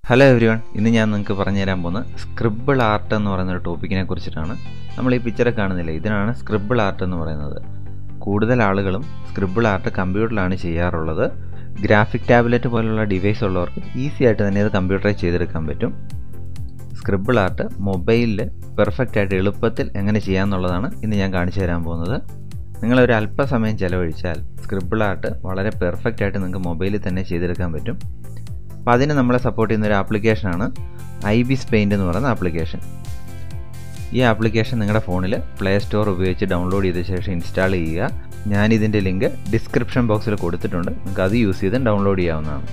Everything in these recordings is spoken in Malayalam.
ഹലോ എവരിവൺ, ഇന്ന് ഞാൻ നിങ്ങൾക്ക് പറഞ്ഞു തരാൻ പോകുന്നത് സ്ക്രിബിൾ ആർട്ട് എന്ന് പറയുന്ന ഒരു ടോപ്പിക്കിനെ കുറിച്ചിട്ടാണ്. നമ്മൾ ഈ പിക്ചറെ കാണുന്നില്ലേ, ഇതിനാണ് സ്ക്രിബിൾ ആർട്ട് എന്ന് പറയുന്നത്. കൂടുതൽ ആളുകളും സ്ക്രിബിൾ ആർട്ട് കമ്പ്യൂട്ടറിലാണ് ചെയ്യാറുള്ളത്. ഗ്രാഫിക് ടാബ്ലറ്റ് പോലുള്ള ഡിവൈസ് ഉള്ളവർക്ക് ഈസി ആയിട്ട് തന്നെ ഇത് കമ്പ്യൂട്ടറിൽ ചെയ്തെടുക്കാൻ പറ്റും. സ്ക്രിബിൾ ആർട്ട് മൊബൈലിൽ പെർഫെക്റ്റ് ആയിട്ട് എളുപ്പത്തിൽ എങ്ങനെ ചെയ്യാമെന്നുള്ളതാണ് ഇന്ന് ഞാൻ കാണിച്ചു തരാൻ പോകുന്നത്. നിങ്ങളൊരു അല്പസമയം ചിലവഴിച്ചാൽ സ്ക്രിബിൾ ആർട്ട് വളരെ പെർഫെക്റ്റ് ആയിട്ട് നിങ്ങൾക്ക് മൊബൈലിൽ തന്നെ ചെയ്തെടുക്കാൻ പറ്റും. അപ്പോൾ അതിന് നമ്മളെ സപ്പോർട്ട് ചെയ്യുന്ന ഒരു ആപ്ലിക്കേഷനാണ് IBIS പെയിൻറ്റ് എന്ന് പറയുന്ന ആപ്ലിക്കേഷൻ. ഈ ആപ്ലിക്കേഷൻ നിങ്ങളുടെ ഫോണിൽ പ്ലേ സ്റ്റോർ ഉപയോഗിച്ച് ഡൗൺലോഡ് ചെയ്ത ശേഷം ഇൻസ്റ്റാൾ ചെയ്യുക. ഞാനിതിൻ്റെ ലിങ്ക് ഡിസ്ക്രിപ്ഷൻ ബോക്സിൽ കൊടുത്തിട്ടുണ്ട്, നിങ്ങൾക്ക് അത് യൂസ് ചെയ്ത് ഡൗൺലോഡ് ചെയ്യാവുന്നതാണ്.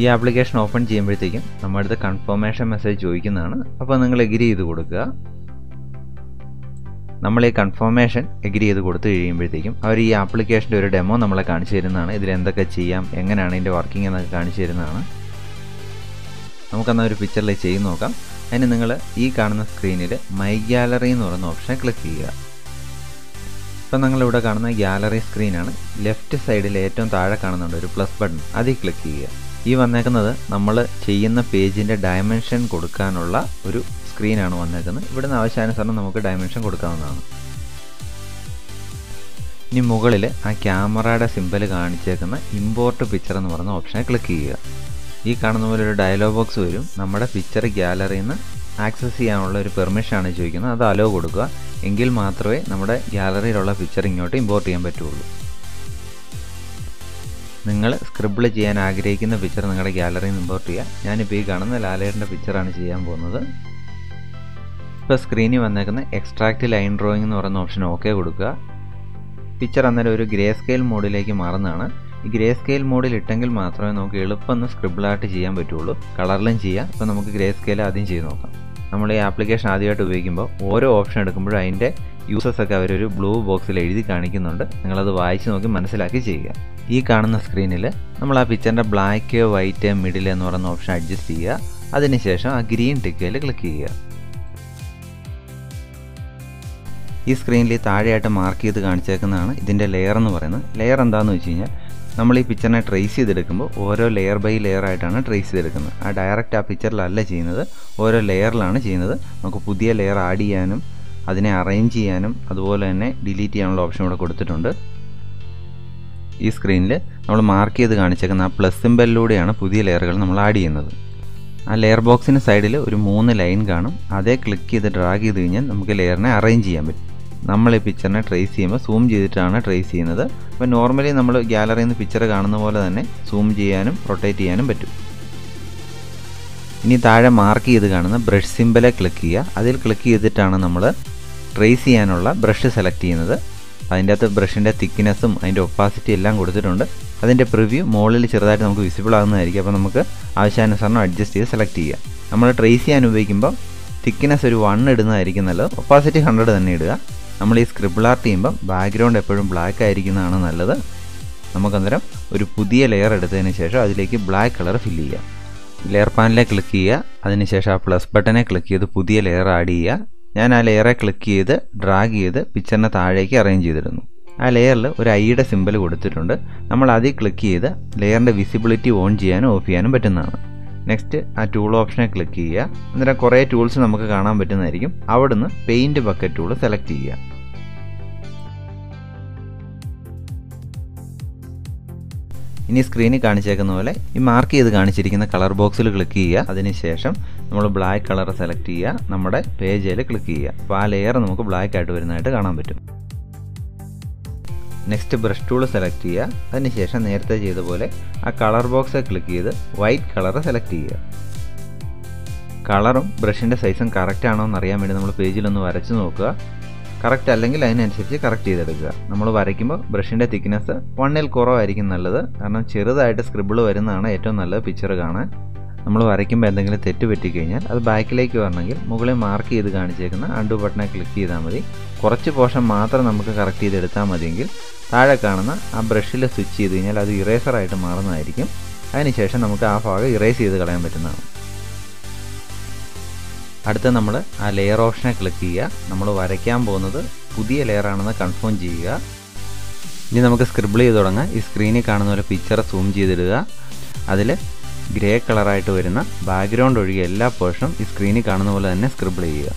ഈ ആപ്ലിക്കേഷൻ ഓപ്പൺ ചെയ്യുമ്പോഴത്തേക്കും നമ്മുടെ അടുത്ത് കൺഫർമേഷൻ മെസ്സേജ് ചോദിക്കുന്നതാണ്. അപ്പോൾ നിങ്ങൾ എഗ്രി ചെയ്ത് കൊടുക്കുക. നമ്മൾ ഈ കൺഫർമേഷൻ എഗ്രി ചെയ്ത് കൊടുത്തു കഴിയുമ്പോഴത്തേക്കും അവർ ഈ ആപ്ലിക്കേഷൻ്റെ ഒരു ഡെമോ നമ്മളെ കാണിച്ചു തരുന്നതാണ്. ഇതിൽ എന്തൊക്കെ ചെയ്യാം, എങ്ങനെയാണ് ഇതിൻ്റെ വർക്കിംഗ് എന്നൊക്കെ കാണിച്ചു തരുന്നതാണ്. നമുക്കെന്നാൽ ഒരു പിക്ചറിൽ ചെയ്ത് നോക്കാം. അതിന് നിങ്ങൾ ഈ കാണുന്ന സ്ക്രീനിൽ മൈ ഗാലറി എന്ന് പറയുന്ന ഓപ്ഷൻ ക്ലിക്ക് ചെയ്യുക. ഇപ്പം നിങ്ങളിവിടെ കാണുന്ന ഗാലറി സ്ക്രീനാണ്. ലെഫ്റ്റ് സൈഡിൽ ഏറ്റവും താഴെ കാണുന്നുണ്ട് ഒരു പ്ലസ് ബട്ടൺ, അതിൽ ക്ലിക്ക് ചെയ്യുക. ഈ വന്നേക്കുന്നത് നമ്മൾ ചെയ്യുന്ന പേജിൻ്റെ ഡയമെൻഷൻ കൊടുക്കാനുള്ള ഒരു സ്ക്രീനാണ് വന്നേക്കുന്നത്. ഇവിടുന്ന് ആവശ്യാനുസരണം നമുക്ക് ഡയമെൻഷൻ കൊടുക്കാവുന്നതാണ്. ഇനി മുകളിൽ ആ ക്യാമറയുടെ സിമ്പൽ കാണിച്ചേക്കുന്ന ഇമ്പോർട്ട് പിക്ചർ എന്ന് പറയുന്ന ഓപ്ഷനെ ക്ലിക്ക് ചെയ്യുക. ഈ കാണുന്ന പോലെ ഒരു ഡയലോഗ് ബോക്സ് വരും. നമ്മുടെ പിക്ചർ ഗാലറിയിൽ നിന്ന് ആക്സസ് ചെയ്യാനുള്ള ഒരു പെർമിഷനാണ് ചോദിക്കുന്നത്. അത് അലോ കൊടുക്കുക. എങ്കിൽ മാത്രമേ നമ്മുടെ ഗാലറിയിലുള്ള പിക്ചർ ഇങ്ങോട്ട് ഇമ്പോർട്ട് ചെയ്യാൻ പറ്റുള്ളൂ. നിങ്ങൾ സ്ക്രിബിൾ ചെയ്യാൻ ആഗ്രഹിക്കുന്ന പിക്ചർ നിങ്ങളുടെ ഗാലറിയിൽ നിന്ന് ഇമ്പോർട്ട് ചെയ്യുക. ഞാനിപ്പോൾ ഈ കാണുന്ന ലാലേട്ടൻ്റെ പിക്ചറാണ് ചെയ്യാൻ പോകുന്നത്. ഇപ്പോൾ സ്ക്രീനിൽ വന്നേക്കുന്ന എക്സ്ട്രാക്റ്റ് ലൈൻ ഡ്രോയിങ് എന്ന് പറയുന്ന ഓപ്ഷൻ ഓക്കെ കൊടുക്കുക. പിക്ചർ അന്നേരം ഒരു ഗ്രേ സ്കെയിൽ മോഡിലേക്ക് മാറുന്നതാണ്. ഈ ഗ്രേ സ്കെയിൽ മോഡിൽ ഇട്ടെങ്കിൽ മാത്രമേ നമുക്ക് എളുപ്പം സ്ക്രിബിൾ ആർട്ട് ചെയ്യാൻ പറ്റുള്ളൂ. കളറിലും ചെയ്യാം. ഇപ്പോൾ നമുക്ക് ഗ്രേ സ്കെയിൽ ആദ്യം ചെയ്ത് നോക്കാം. നമ്മൾ ഈ ആപ്ലിക്കേഷൻ ആദ്യമായിട്ട് ഉപയോഗിക്കുമ്പോൾ ഓരോ ഓപ്ഷൻ എടുക്കുമ്പോഴും അതിൻ്റെ യൂസേഴ്സൊക്കെ അവരൊരു ബ്ലൂ ബോക്സിൽ എഴുതി കാണിക്കുന്നുണ്ട്. നിങ്ങളത് വായിച്ച് നോക്കി മനസ്സിലാക്കി ചെയ്യുക. ഈ കാണുന്ന സ്ക്രീനിൽ നമ്മൾ ആ പിക്ചറിൻ്റെ ബ്ലാക്ക്, വൈറ്റ്, മിഡിൽ എന്ന് പറയുന്ന ഓപ്ഷൻ അഡ്ജസ്റ്റ് ചെയ്യുക. അതിനുശേഷം ആ ഗ്രീൻ ടിക്കയിൽ ക്ലിക്ക് ചെയ്യുക. ഈ സ്ക്രീനിൽ താഴെയായിട്ട് മാർക്ക് ചെയ്ത് കാണിച്ചേക്കുന്നതാണ് ഇതിൻ്റെ ലെയർ എന്ന് പറയുന്നത്. ലെയർ എന്താണെന്ന് വെച്ച് കഴിഞ്ഞാൽ നമ്മൾ ഈ പിക്ചറിനെ ട്രേസ് ചെയ്തെടുക്കുമ്പോൾ ഓരോ ലെയർ ബൈ ലെയർ ആയിട്ടാണ് ട്രേസ് ചെയ്തെടുക്കുന്നത്. ആ ഡയറക്റ്റ് ആ പിക്ചറിലല്ല ചെയ്യുന്നത്, ഓരോ ലെയറിലാണ് ചെയ്യുന്നത്. നമുക്ക് പുതിയ ലെയർ ആഡ് ചെയ്യാനും അതിനെ അറേഞ്ച് ചെയ്യാനും അതുപോലെ തന്നെ ഡിലീറ്റ് ചെയ്യാനുള്ള ഓപ്ഷൻ ഇവിടെ കൊടുത്തിട്ടുണ്ട്. ഈ സ്ക്രീനിൽ നമ്മൾ മാർക്ക് ചെയ്ത് കാണിച്ചേക്കുന്ന ആ പ്ലസ് സിമ്പലിലൂടെയാണ് പുതിയ ലെയറുകൾ നമ്മൾ ആഡ് ചെയ്യുന്നത്. ആ ലെയർ ബോക്സിന് സൈഡിൽ ഒരു 3 ലൈൻ കാണും. അതേ ക്ലിക്ക് ചെയ്ത് ഡ്രാഗ് ചെയ്ത് കഴിഞ്ഞാൽ നമുക്ക് ലെയറിനെ അറേഞ്ച് ചെയ്യാൻ പറ്റും. നമ്മൾ ഈ പിക്ചറിനെ ട്രേസ് ചെയ്യുമ്പോൾ സൂം ചെയ്തിട്ടാണ് ട്രേസ് ചെയ്യുന്നത്. അപ്പോൾ നോർമലി നമ്മൾ ഗാലറിയിൽ നിന്ന് പിക്ചർ കാണുന്ന പോലെ തന്നെ സൂം ചെയ്യാനും റൊട്ടേറ്റ് ചെയ്യാനും പറ്റും. ഇനി താഴെ മാർക്ക് ചെയ്ത് കാണുന്ന ബ്രഷ് സിമ്പലെ ക്ലിക്ക് ചെയ്യുക. അതിൽ ക്ലിക്ക് ചെയ്തിട്ടാണ് നമ്മൾ ട്രേസ് ചെയ്യാനുള്ള ബ്രഷ് സെലക്ട് ചെയ്യുന്നത്. അതിൻ്റെ അകത്ത് ബ്രഷിൻ്റെ തിക്നെസ്സും അതിൻ്റെ ഒപ്പാസിറ്റി എല്ലാം കൊടുത്തിട്ടുണ്ട്. അതിൻ്റെ പ്രിവ്യൂ മുകളിൽ ചെറുതായിട്ട് നമുക്ക് വിസിബിൾ ആകുന്നതായിരിക്കും. അപ്പോൾ നമുക്ക് ആവശ്യാനുസരണം അഡ്ജസ്റ്റ് ചെയ്ത് സെലക്ട് ചെയ്യുക. നമ്മൾ ട്രേസ് ചെയ്യാൻ ഉപയോഗിക്കുമ്പോൾ തിക്നെസ് ഒരു 1 ഇടുന്നതായിരിക്കും നല്ലത്. ഒപ്പാസിറ്റി 100 തന്നെ ഇടുക. നമ്മൾ ഈ സ്ക്രിബിൾ ആർട്ട് ചെയ്യുമ്പോൾ ബാക്ക്ഗ്രൗണ്ട് എപ്പോഴും ബ്ലാക്ക് ആയിരിക്കുന്നതാണ് നല്ലത്. നമുക്കന്നേരം ഒരു പുതിയ ലെയർ എടുത്തതിന് ശേഷം അതിലേക്ക് ബ്ലാക്ക് കളർ ഫില്ല് ചെയ്യുക. ലെയർ പാനലിൽ ക്ലിക്ക് ചെയ്യുക. അതിനുശേഷം ആ പ്ലസ് ബട്ടനെ ക്ലിക്ക് ചെയ്ത് പുതിയ ലെയർ ആഡ് ചെയ്യുക. ഞാൻ ആ ലെയറെ ക്ലിക്ക് ചെയ്ത് ഡ്രാഗ് ചെയ്ത് പിക്ചറിനെ താഴേക്ക് അറേഞ്ച് ചെയ്തിരുന്നു. ആ ലെയറിൽ ഒരു ഐയുടെ സിമ്പൽ കൊടുത്തിട്ടുണ്ട്. നമ്മൾ അതിൽ ക്ലിക്ക് ചെയ്ത് ലെയറിൻ്റെ വിസിബിലിറ്റി ഓൺ ചെയ്യാനും ഓഫ് ചെയ്യാനും പറ്റുന്നതാണ്. നെക്സ്റ്റ് ആ ടൂൾ ഓപ്ഷനെ ക്ലിക്ക് ചെയ്യുക. അന്നേരം കുറേ ടൂൾസ് നമുക്ക് കാണാൻ പറ്റുന്നതായിരിക്കും. അവിടുന്ന് പെയിൻറ്റ് ബക്കറ്റ് ടൂൾ സെലക്ട് ചെയ്യുക. ഇനി സ്ക്രീനിൽ കാണിച്ചേക്കുന്ന പോലെ ഈ മാർക്ക് ചെയ്ത് കാണിച്ചിരിക്കുന്ന കളർ ബോക്സിൽ ക്ലിക്ക് ചെയ്യുക. അതിനുശേഷം നമ്മൾ ബ്ലാക്ക് കളർ സെലക്ട് ചെയ്യുക. നമ്മുടെ പേജിൽ ക്ലിക്ക് ചെയ്യുക. അപ്പോൾ ആ ലെയർ നമുക്ക് ബ്ലാക്ക് ആയിട്ട് വരുന്നതായിട്ട് കാണാൻ പറ്റും. നെക്സ്റ്റ് ബ്രഷ് ടൂൾ സെലക്ട് ചെയ്യുക. അതിനുശേഷം നേരത്തെ ചെയ്ത പോലെ ആ കളർ ബോക്സ് ക്ലിക്ക് ചെയ്ത് വൈറ്റ് കളർ സെലക്ട് ചെയ്യുക. കളറും ബ്രഷിൻ്റെ സൈസും കറക്റ്റ് ആണോ എന്ന് അറിയാൻ വേണ്ടി നമ്മൾ പേജിലൊന്ന് വരച്ച് നോക്കുക. കറക്റ്റ് അല്ലെങ്കിൽ അതിനനുസരിച്ച് കറക്റ്റ് ചെയ്തെടുക്കുക. നമ്മൾ വരയ്ക്കുമ്പോൾ ബ്രഷിൻ്റെ തിക്നെസ് 1ൽ കുറവായിരിക്കും നല്ലത്. കാരണം ചെറുതായിട്ട് സ്ക്രിബിൾ വരുന്നതാണ് ഏറ്റവും നല്ലത് പിക്ചർ കാണാൻ. നമ്മൾ വരയ്ക്കുമ്പോൾ എന്തെങ്കിലും തെറ്റ് പറ്റിക്കഴിഞ്ഞാൽ അത് ബാക്കിലേക്ക് വരണമെങ്കിൽ മുകളിൽ മാർക്ക് ചെയ്ത് കാണിച്ചേക്കുന്ന അൺഡു ബട്ടനെ ക്ലിക്ക് ചെയ്താൽ മതി. കുറച്ച് പോർഷൻ മാത്രം നമുക്ക് കറക്റ്റ് ചെയ്തെടുത്താൽ മതിയെങ്കിൽ താഴെ കാണുന്ന ആ ബ്രഷിൽ സ്വിച്ച് ചെയ്ത് കഴിഞ്ഞാൽ അത് ഇറേസറായിട്ട് മാറുന്നതായിരിക്കും. അതിനുശേഷം നമുക്ക് ആ ഭാഗം ഇറേസ് ചെയ്ത് കളയാൻ പറ്റുന്നതാണ്. അടുത്ത നമ്മൾ ആ ലെയർ ഓപ്ഷനെ ക്ലിക്ക് ചെയ്യുക. നമ്മൾ വരയ്ക്കാൻ പോകുന്നത് പുതിയ ലെയർ ആണെന്ന് കൺഫേം ചെയ്യുക. ഇനി നമുക്ക് സ്ക്രിബിൾ ചെയ്ത് തുടങ്ങാം. ഈ സ്ക്രീനിൽ കാണുന്ന പോലെ പിക്ചർ സൂം ചെയ്തിടുക. അതിൽ ഗ്രേ കളറായിട്ട് വരുന്ന ബാക്ക്ഗ്രൗണ്ട് ഒഴികെ എല്ലാ പോർഷനും ഈ സ്ക്രീനിൽ കാണുന്ന പോലെ തന്നെ സ്ക്രിബിൾ ചെയ്യുക.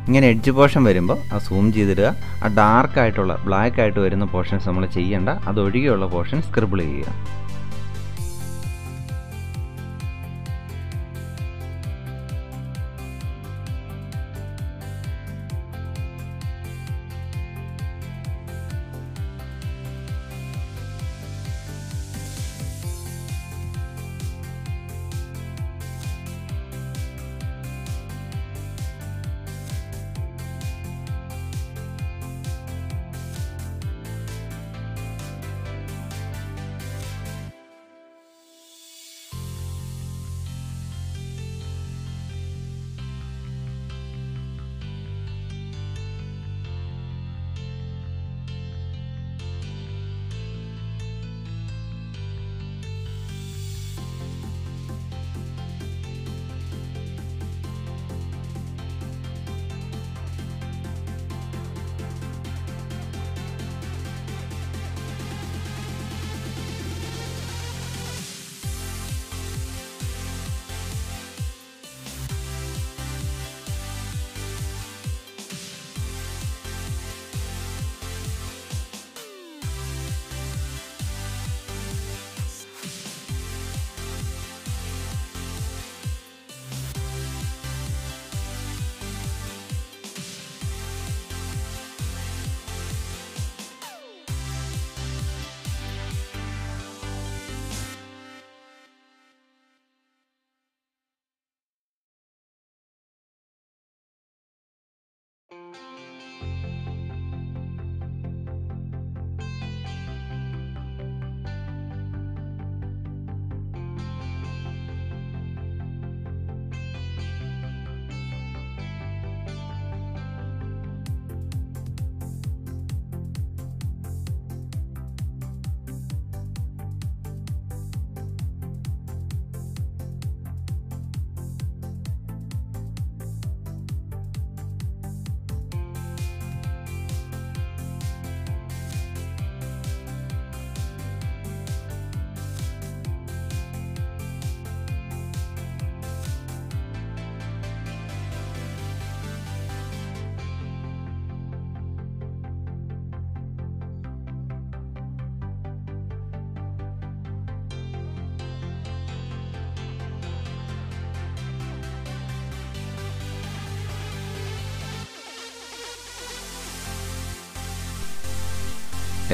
ഇങ്ങനെ എഡ്ജ് പോർഷൻ വരുമ്പോൾ ആ സൂം ചെയ്തിടുക. ആ ഡാർക്കായിട്ടുള്ള ബ്ലാക്ക് ആയിട്ട് വരുന്ന പോർഷൻസ് നമ്മൾ ചെയ്യേണ്ട, അതൊഴികെയുള്ള പോർഷൻ സ്ക്രിബിൾ ചെയ്യുക.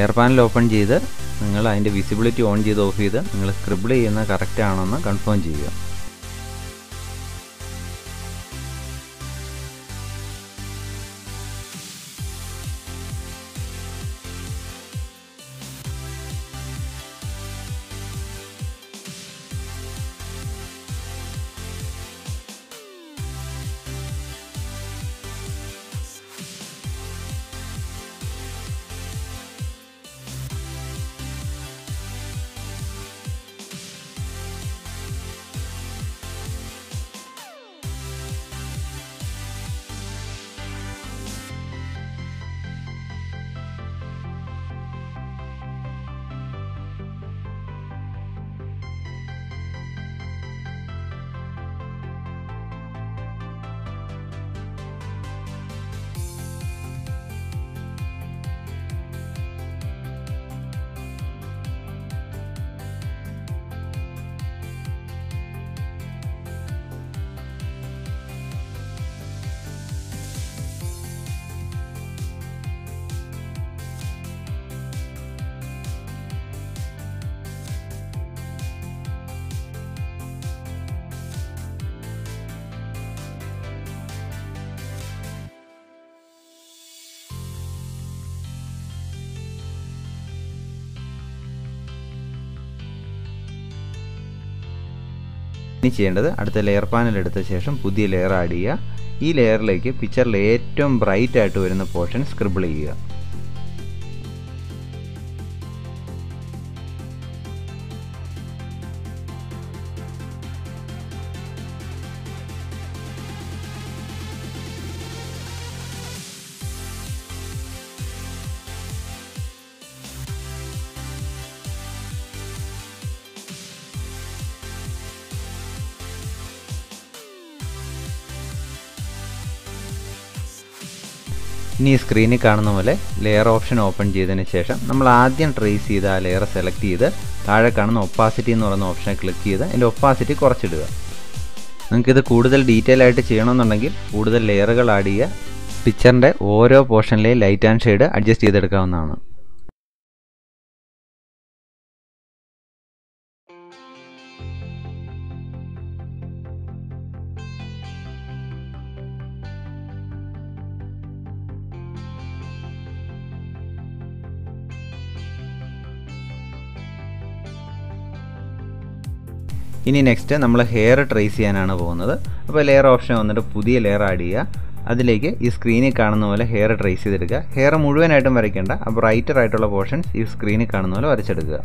എയർ പാനൽ ഓപ്പൺ ചെയ്ത് നിങ്ങൾ അതിൻ്റെ വിസിബിലിറ്റി ഓൺ ചെയ്ത് ഓഫ് ചെയ്ത് നിങ്ങൾ സ്ക്രിബിൾ ചെയ്യുന്ന കറക്റ്റ് ആണെന്ന് കൺഫേം ചെയ്യുക. ഇനി ചെയ്യേണ്ടത് അടുത്ത ലെയർ പാനൽ എടുത്ത ശേഷം പുതിയ ലെയർ ആഡ് ചെയ്യുക. ഈ ലെയറിലേക്ക് പിക്ചറിൽ ഏറ്റവും ബ്രൈറ്റ് ആയിട്ട് വരുന്ന പോർഷൻ സ്ക്രിബിൾ ചെയ്യുക. ഇനി ഈ സ്ക്രീനിൽ കാണുന്ന പോലെ ലെയർ ഓപ്ഷൻ ഓപ്പൺ ചെയ്തതിന് ശേഷം നമ്മൾ ആദ്യം ട്രേസ് ചെയ്ത ആ ലെയർ സെലക്ട് ചെയ്ത് താഴെ കാണുന്ന ഒപ്പാസിറ്റി എന്ന് പറയുന്ന ഓപ്ഷനെ ക്ലിക്ക് ചെയ്ത് അതിൻ്റെ ഒപ്പാസിറ്റി കുറച്ചിടുക. നിങ്ങൾക്കിത് കൂടുതൽ ഡീറ്റെയിൽ ആയിട്ട് ചെയ്യണമെന്നുണ്ടെങ്കിൽ കൂടുതൽ ലെയറുകൾ ആഡ് ചെയ്യുക. പിക്ചറിൻ്റെ ഓരോ പോർഷനിലെയും ലൈറ്റ് ആൻഡ് ഷെയ്ഡ് അഡ്ജസ്റ്റ് ചെയ്തെടുക്കാവുന്നതാണ്. ഇനി നെക്സ്റ്റ് നമ്മൾ ഹെയർ ട്രേസ് ചെയ്യാനാണ് പോകുന്നത്. അപ്പോൾ ലെയർ ഓപ്ഷൻ വന്നിട്ട് പുതിയ ലെയർ ആഡ് ചെയ്യുക. അതിലേക്ക് ഈ സ്ക്രീനിൽ കാണുന്ന പോലെ ഹെയർ ട്രേസ് ചെയ്തെടുക്കുക. ഹെയർ മുഴുവനായിട്ടും വരയ്ക്കേണ്ട, അപ്പോൾ റൈറ്റർ ആയിട്ടുള്ള പോർഷൻസ് ഈ സ്ക്രീനിൽ കാണുന്ന പോലെ വരച്ചെടുക്കുക.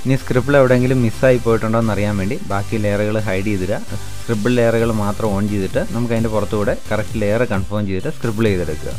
ഇനി സ്ക്രിബിൾ എവിടെയെങ്കിലും മിസ്സായി പോയിട്ടുണ്ടോ എന്നറിയാൻ വേണ്ടി ബാക്കി ലെയറുകൾ ഹൈഡ് ചെയ്തിടുക. സ്ക്രിബിൾ ലെയറുകൾ മാത്രം ഓൺ ചെയ്തിട്ട് നമുക്ക് അതിൻ്റെ പുറത്തുകൂടെ കറക്റ്റ് ലെയർ കൺഫേം ചെയ്തിട്ട് സ്ക്രിബിൾ ചെയ്തെടുക്കുക.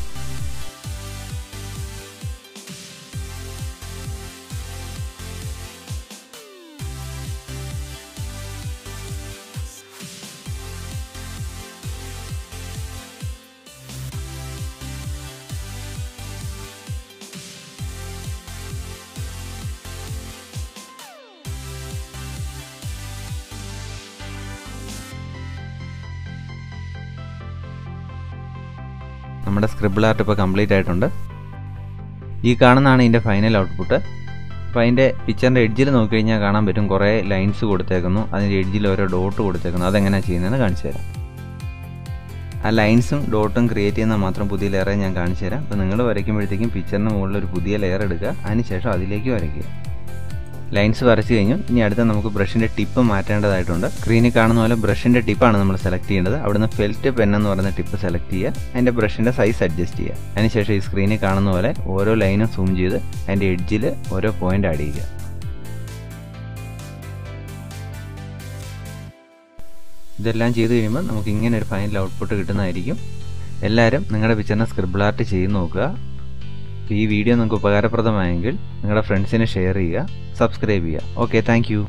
നമ്മുടെ സ്ക്രിബിൾ ആർട്ട് ഇപ്പോൾ കംപ്ലീറ്റ് ആയിട്ടുണ്ട്. ഈ കാണുന്നതാണ് ഇതിൻ്റെ ഫൈനൽ ഔട്ട്പുട്ട്. അപ്പോൾ അതിൻ്റെ പിക്ചറിൻ്റെ എഡ്ജിൽ നോക്കിക്കഴിഞ്ഞാൽ കാണാൻ പറ്റും കുറേ ലൈൻസ് കൊടുത്തേക്കുന്നു. അതിൻ്റെ എഡ്ജിൽ ഓരോ ഡോട്ട് കൊടുത്തേക്കുന്നു. അതെങ്ങനെയാണ് ചെയ്യുന്നതെന്ന് കാണിച്ചു തരാം. ആ ലൈൻസും ഡോട്ടും ക്രിയേറ്റ് ചെയ്യുന്ന മാത്രം പുതിയ ലെയറെ ഞാൻ കാണിച്ചു തരാം. അപ്പോൾ നിങ്ങൾ വരയ്ക്കുമ്പോഴത്തേക്കും പിക്ചറിന് മുകളിൽ ഒരു പുതിയ ലെയർ എടുക്കുക. അതിനുശേഷം അതിലേക്ക് വരയ്ക്കുക. ലൈൻസ് വരച്ച് കഴിഞ്ഞു. ഇനി അടുത്ത നമുക്ക് ബ്രഷിൻ്റെ ടിപ്പ് മാറ്റേണ്ടതായിട്ടുണ്ട്. സ്ക്രീനിൽ കാണുന്ന പോലെ ബ്രഷിൻ്റെ ടിപ്പാണ് നമ്മൾ സെലക്ട് ചെയ്യേണ്ടത്. അവിടുന്ന് ഫെൽറ്റ് പെൻ എന്ന് പറയുന്ന ടിപ്പ് സെലക്ട് ചെയ്യുക. അതിൻ്റെ ബ്രഷിൻ്റെ സൈസ് അഡ്ജസ്റ്റ് ചെയ്യുക. അതിനുശേഷം ഈ സ്ക്രീനിൽ കാണുന്ന പോലെ ഓരോ ലൈനും സൂം ചെയ്ത് അതിൻ്റെ എഡ്ജിൽ ഓരോ പോയിന്റ് ആഡ് ചെയ്യുക. ഇതെല്ലാം ചെയ്ത് കഴിയുമ്പോൾ നമുക്ക് ഇങ്ങനെ ഒരു ഫൈനൽ ഔട്ട്പുട്ട് കിട്ടുന്നതായിരിക്കും. എല്ലാവരും നിങ്ങളുടെ പിക്ചറിനെ സ്ക്രിബിൾ ആർട്ട് ചെയ്ത് നോക്കുക. ഈ വീഡിയോ നിങ്ങൾക്ക് ഉപകാരപ്രദമായെങ്കിൽ നിങ്ങളുടെ ഫ്രണ്ട്സിന് ഷെയർ ചെയ്യുക, സബ്സ്ക്രൈബ് ചെയ്യുക. Okay, thank you.